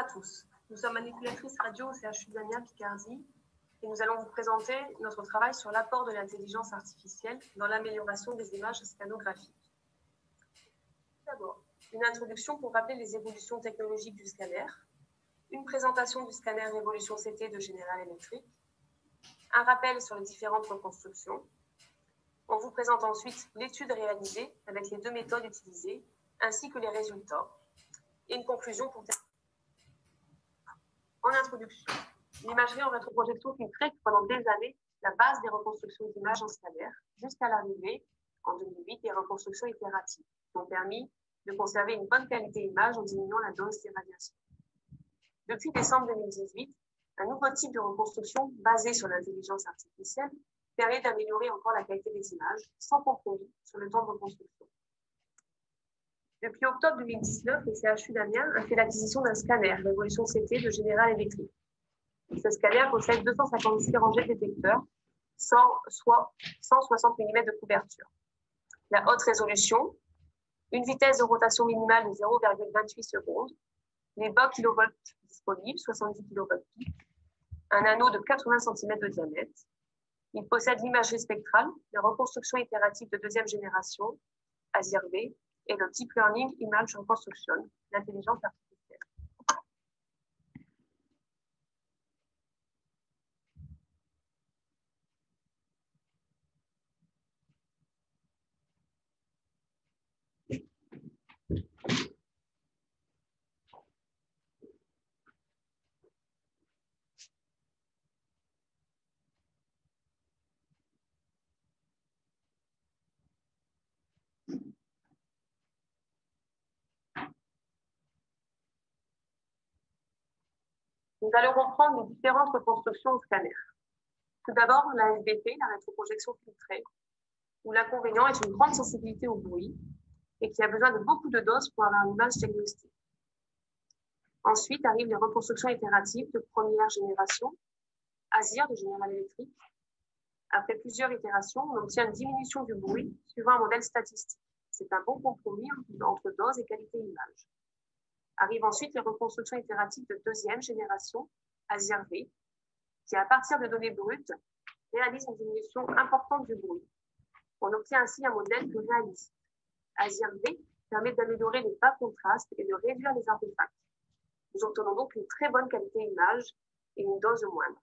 à tous. Nous sommes manipulatrices radio au CHU d'Amiens Picardie et nous allons vous présenter notre travail sur l'apport de l'intelligence artificielle dans l'amélioration des images scannographiques. D'abord, une introduction pour rappeler les évolutions technologiques du scanner, une présentation du scanner Révolution CT de General Electric, un rappel sur les différentes reconstructions. On vous présente ensuite l'étude réalisée avec les deux méthodes utilisées, ainsi que les résultats, et une conclusion pour terminer. En introduction, l'imagerie en rétroprojection filtrée pendant des années la base des reconstructions d'images en scanner, jusqu'à l'arrivée, en 2008, des reconstructions itératives, qui ont permis de conserver une bonne qualité image en diminuant la dose d'irradiation. Depuis décembre 2018, un nouveau type de reconstruction basé sur l'intelligence artificielle permet d'améliorer encore la qualité des images sans compromis sur le temps de reconstruction. Depuis octobre 2019, le CHU d'Amiens a fait l'acquisition d'un scanner, Révolution CT de General Electric. Ce scanner possède 256 rangées de détecteurs, soit 160 mm de couverture. La haute résolution, une vitesse de rotation minimale de 0,28 secondes, les bas kilovolts disponibles, 70 kV pic, un anneau de 80 cm de diamètre. Il possède l'imagerie spectrale, la reconstruction itérative de deuxième génération, ASIR-V, et le Deep Learning Image Reconstruction, l'intelligence artificielle. Nous allons reprendre les différentes reconstructions au scanner. Tout d'abord, la SBP, la rétroprojection filtrée, où l'inconvénient est une grande sensibilité au bruit et qui a besoin de beaucoup de doses pour avoir une image diagnostique. Ensuite arrivent les reconstructions itératives de première génération, ASIR de General Electric. Après plusieurs itérations, on obtient une diminution du bruit suivant un modèle statistique. C'est un bon compromis entre dose et qualité image. Arrivent ensuite les reconstructions itératives de deuxième génération, ASIR-V, qui, à partir de données brutes, réalise une diminution importante du bruit. On obtient ainsi un modèle plus réaliste. ASIR-V permet d'améliorer les bas contrastes et de réduire les artefacts. Nous obtenons donc une très bonne qualité image et une dose moindre.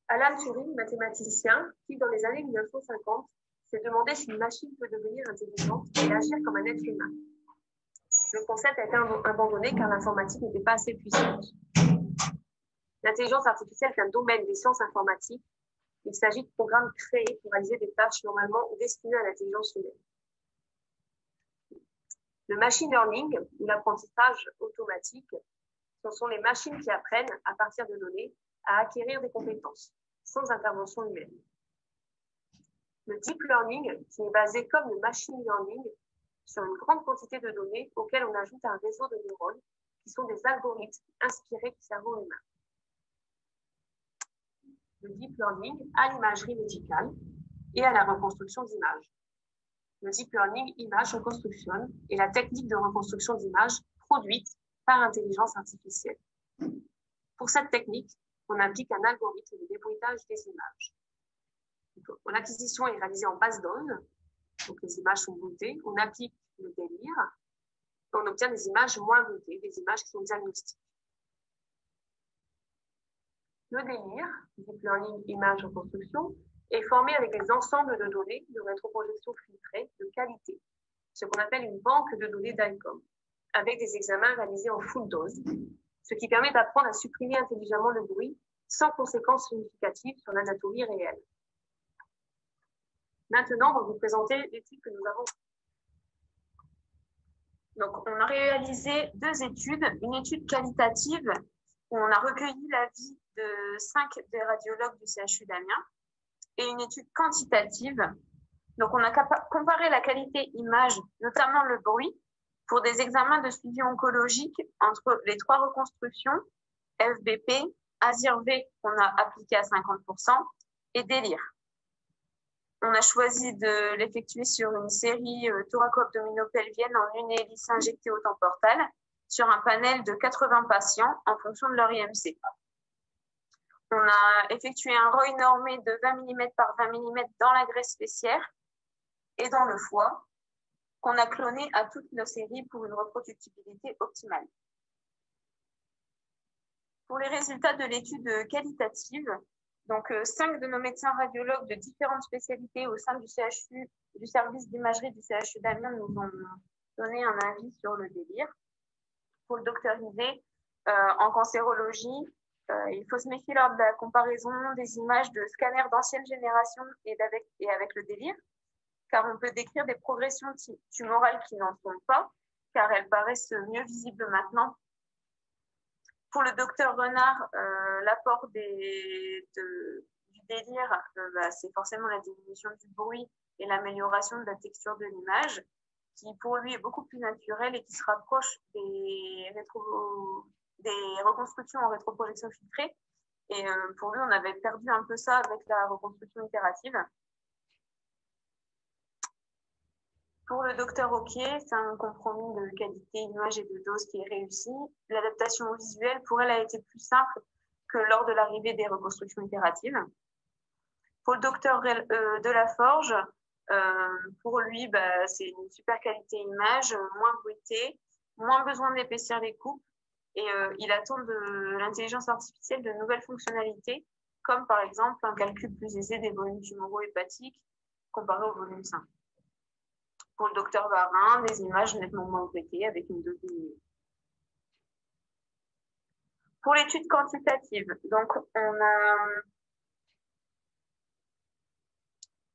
Alan Turing, mathématicien, qui, dans les années 1950, s'est demandé si une machine peut devenir intelligente et agir comme un être humain. Le concept a été abandonné car l'informatique n'était pas assez puissante. L'intelligence artificielle est un domaine des sciences informatiques. Il s'agit de programmes créés pour réaliser des tâches normalement destinées à l'intelligence humaine. Le machine learning, ou l'apprentissage automatique, ce sont les machines qui apprennent, à partir de données, à acquérir des compétences, sans intervention humaine. Le deep learning, qui est basé comme le machine learning, sur une grande quantité de données auxquelles on ajoute un réseau de neurones, qui sont des algorithmes inspirés du cerveau humain. Le deep learning à l'imagerie médicale et à la reconstruction d'images. Le deep learning image reconstruction est la technique de reconstruction d'images produite par intelligence artificielle. Pour cette technique, on applique un algorithme de débruitage des images. L'acquisition est réalisée en basse dose, donc les images sont bruitées. On applique le délire et on obtient des images moins bruitées, des images qui sont diagnostiques. Le délire, Deep Learning Image Reconstruction, est formé avec des ensembles de données de rétroprojection filtrée de qualité, ce qu'on appelle une banque de données DICOM, avec des examens réalisés en full dose, ce qui permet d'apprendre à supprimer intelligemment le bruit sans conséquences significatives sur l'anatomie réelle. Maintenant, on va vous présenter l'étude que nous avons. Donc, on a réalisé deux études, une étude qualitative où on a recueilli l'avis de 5 des radiologues du CHU d'Amiens et une étude quantitative. Donc, on a comparé la qualité image, notamment le bruit, pour des examens de suivi oncologique entre les trois reconstructions, FBP, ASIR-V qu'on a appliqué à 50% et délire. On a choisi de l'effectuer sur une série thoraco-abdominopelvienne en une hélice injectée au temps portal sur un panel de 80 patients en fonction de leur IMC. On a effectué un ROI normé de 20 mm par 20 mm dans la graisse fessière et dans le foie, qu'on a cloné à toute la série pour une reproductibilité optimale. Pour les résultats de l'étude qualitative, donc 5 de nos médecins radiologues de différentes spécialités au sein du CHU, du service d'imagerie du CHU d'Amiens, nous ont donné un avis sur le délire. Pour le docteur Ivet, en cancérologie, il faut se méfier lors de la comparaison des images de scanners d'ancienne génération et avec le délire, car on peut décrire des progressions tumorales qui n'en sont pas, car elles paraissent mieux visibles maintenant. Pour le docteur Renard, l'apport du délire, c'est forcément la diminution du bruit et l'amélioration de la texture de l'image, qui pour lui est beaucoup plus naturelle et qui se rapproche des reconstructions en rétroprojection filtrée. Et pour lui, on avait perdu un peu ça avec la reconstruction itérative. Pour le docteur Oquier, c'est un compromis de qualité, image et de dose qui est réussi. L'adaptation visuelle, pour elle, a été plus simple que lors de l'arrivée des reconstructions itératives. Pour le docteur Delaforge, pour lui, c'est une super qualité image, moins bruitée, moins besoin d'épaissir les coupes. Et il attend de l'intelligence artificielle de nouvelles fonctionnalités, comme par exemple un calcul plus aisé des volumes tumoraux hépatiques comparé au volume sain. Pour le docteur Varin, des images nettement moins bruitées avec une dose diminuée. Pour l'étude quantitative, donc on a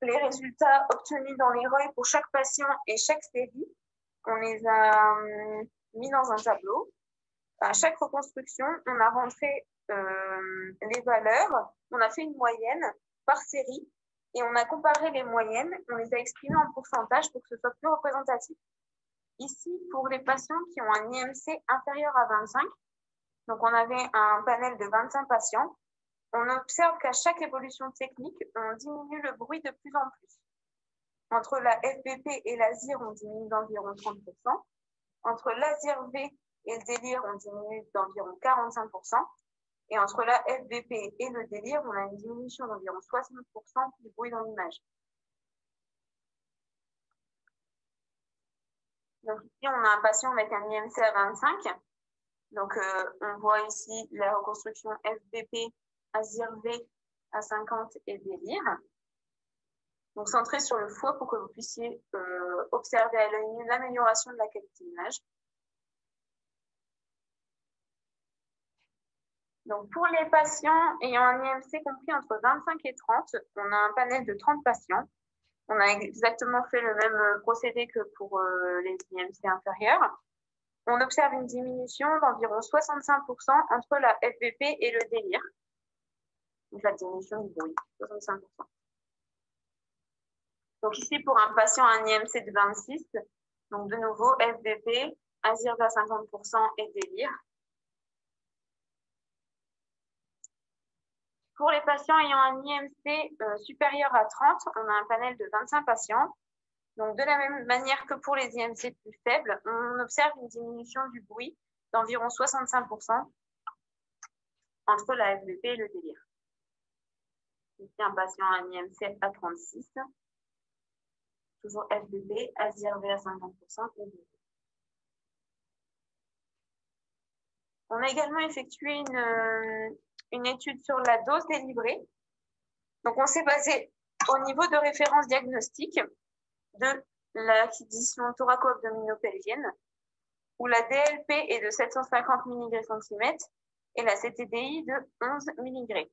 les résultats obtenus dans les ROI pour chaque patient et chaque série. On les a mis dans un tableau. À chaque reconstruction, on a rentré les valeurs, on a fait une moyenne par série et on a comparé les moyennes, on les a exprimées en pourcentage pour que ce soit plus représentatif. Ici, pour les patients qui ont un IMC inférieur à 25, donc on avait un panel de 25 patients, on observe qu'à chaque évolution technique, on diminue le bruit de plus en plus. Entre la FBP et la ZIR, on diminue d'environ 30%. Entre la ZIR-V et le délire, on diminue d'environ 45%. Et entre la FBP et le délire, on a une diminution d'environ 60% du bruit dans l'image. Donc ici, on a un patient avec un IMC à 25. Donc on voit ici la reconstruction FBP à ZIR-V à 50 et délire. Donc centré sur le foie pour que vous puissiez observer à l'œil nu l'amélioration de la qualité d'image. Donc, pour les patients ayant un IMC compris entre 25 et 30, on a un panel de 30 patients. On a exactement fait le même procédé que pour les IMC inférieurs. On observe une diminution d'environ 65% entre la FBP et le délire. Donc, la diminution du bruit, 65%. Donc, ici, pour un patient à un IMC de 26, donc de nouveau, FBP, ASIR à 50% et délire. Pour les patients ayant un IMC supérieur à 30, on a un panel de 25 patients. Donc, de la même manière que pour les IMC plus faibles, on observe une diminution du bruit d'environ 65% entre la FBP et le délire. Ici, un patient a un IMC à 36, toujours FBP, ASIR-V à 50% et délire. On a également effectué une étude sur la dose délivrée. Donc, on s'est basé au niveau de référence diagnostique de l'acquisition thoraco-abdominopelvienne, où la DLP est de 750 mg/cm et la CTDI de 11 mg.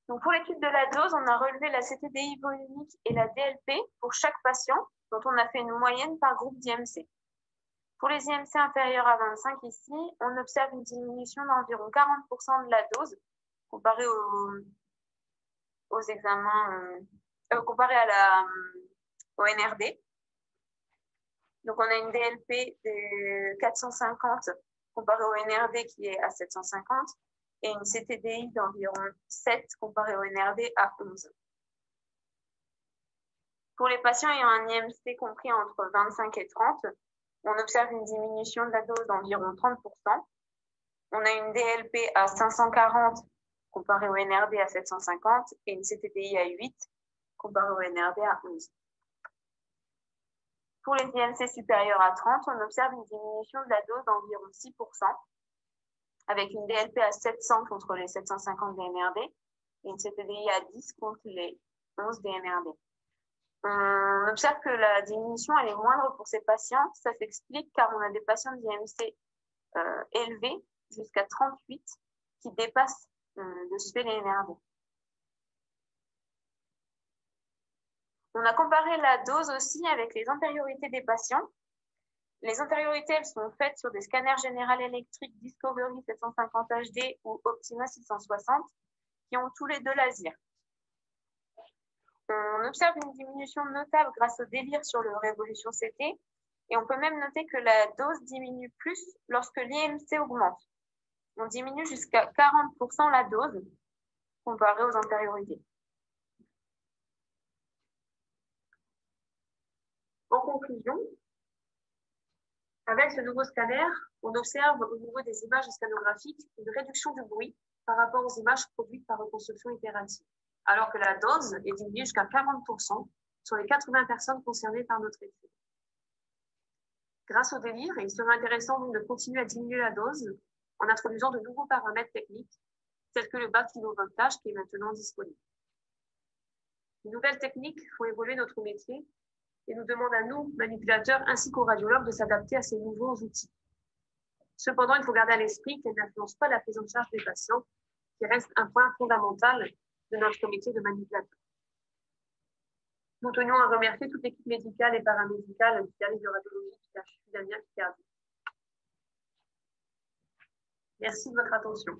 Donc, pour l'étude de la dose, on a relevé la CTDI volumique et la DLP pour chaque patient, dont on a fait une moyenne par groupe d'IMC. Pour les IMC inférieurs à 25 ici, on observe une diminution d'environ 40% de la dose comparé aux examens, comparé au NRD. Donc, on a une DLP de 450 comparé au NRD qui est à 750 et une CTDI d'environ 7 comparé au NRD à 11. Pour les patients ayant un IMC compris entre 25 et 30, on observe une diminution de la dose d'environ 30%. On a une DLP à 540 comparé au NRD à 750 et une CTDI à 8 comparé au NRD à 11. Pour les IMC supérieurs à 30, on observe une diminution de la dose d'environ 6%, avec une DLP à 700 contre les 750 des NRD et une CTDI à 10 contre les 11 des NRD. On observe que la diminution elle est moindre pour ces patients. Ça s'explique car on a des patients d'IMC élevés jusqu'à 38 qui dépassent de ce fait les NRD. On a comparé la dose aussi avec les antériorités des patients. Les antériorités, elles sont faites sur des scanners General Electric Discovery 750 HD ou Optima 660 qui ont tous les deux laser. On observe une diminution notable grâce au délire sur le Révolution CT et on peut même noter que la dose diminue plus lorsque l'IMC augmente. On diminue jusqu'à 40% la dose comparée aux antériorités. En conclusion, avec ce nouveau scanner, on observe au niveau des images scanographiques une réduction du bruit par rapport aux images produites par reconstruction itérative, alors que la dose est diminuée jusqu'à 40% sur les 80 personnes concernées par notre étude. Grâce au délire, il serait intéressant donc de continuer à diminuer la dose en introduisant de nouveaux paramètres techniques, tels que le bas kilovoltage qui est maintenant disponible. Les nouvelles techniques font évoluer notre métier et nous demandent à nous, manipulateurs, ainsi qu'aux radiologues, de s'adapter à ces nouveaux outils. Cependant, il faut garder à l'esprit qu'elles n'influencent pas la prise en charge des patients, qui reste un point fondamental de notre métier de manipulateur. Nous tenions à remercier toute l'équipe médicale et paramédicale du service de radiologie du CHU d'Amiens-Picardie. Merci de votre attention.